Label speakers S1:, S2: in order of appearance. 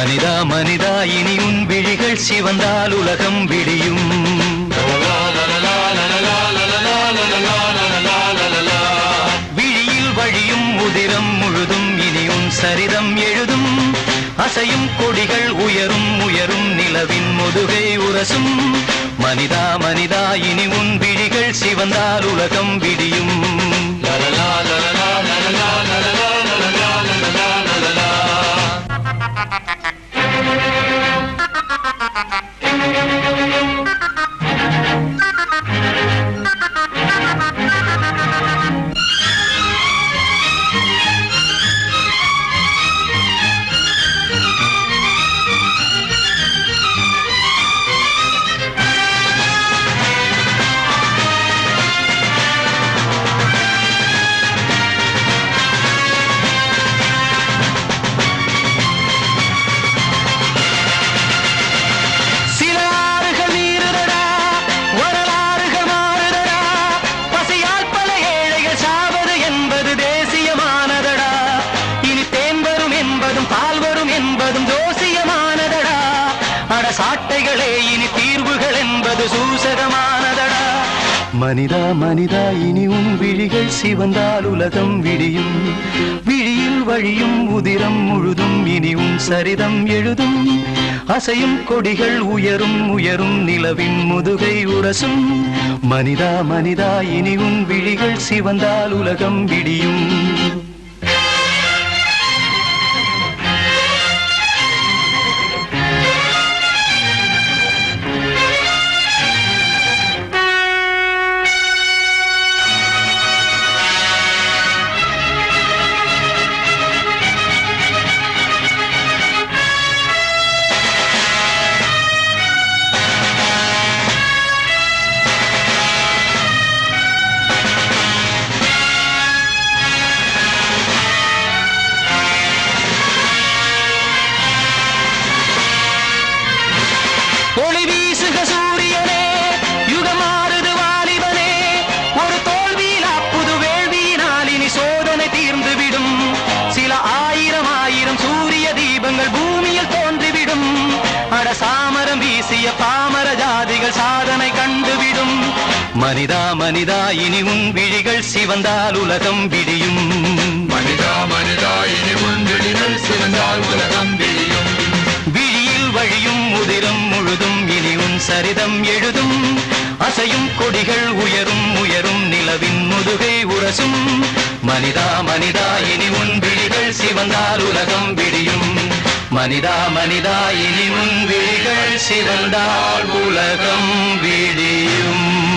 S1: மனிதா மனிதா இனி உன் விழிகள் சிவந்தால் உலகம் விடியும். விழியில் வழியும் உதிரம் முழுதும் இனி உன் சரிதம் எழுதும். அசையும் கொடிகள் உயரும் உயரும் நிலவின் முதுகை உரசும். மனிதா மனிதா இனி உன் விழிகள் சிவந்தால் உலகம் விடியும். சாட்டைகளே இனி தீர்வுகள் என்பது சூசகமானதடா. மனிதா மனிதா இனி உன் விழிகள் சிவந்தால் உலகம் விடியும். விழியில் வழியும் உதிரம் முழுதும் இனி உன் சரிதம் எழுதும். அசையும் கொடிகள் உயரும் உயரும் நிலவின் முதுகை உரசும். மனிதா மனிதா இனி உன் விழிகள் சிவந்தால் உலகம் விடியும். ஒளி வீசுக சூரியனே, யுகமாறுது வாலிபனே. ஒரு தோல்வியிலா புது வேள்வியினால் இனி சோதனை தீர்ந்துவிடும். சில ஆயிரம் ஆயிரம் சூரிய தீபங்கள் பூமியில் தோன்றிவிடும். அட சாமரம் வீசிய பாமர ஜாதிகள் சாதனை கண்டுவிடும். மனிதா மனிதா இனி உன் விழிகள் சிவந்தால் உலகம் விடியும்.
S2: மனிதா மனிதா இனி உன் விழிகள் சிவந்தால் உலகம் விடியும்.
S1: விழியில் வழியும் உதிரம் முழுதும் இனி உன் சரிதம் எழுதும். அசையும் கொடிகள் உயரும் உயரும் நிலவின் முதுகை உரசும். மனிதா மனிதா இனி உன் விழிகள் சிவந்தால் உலகம் விடியும். மனிதா மனிதா இனி உன் விழிகள் சிவந்தால் உலகம் விடியும்.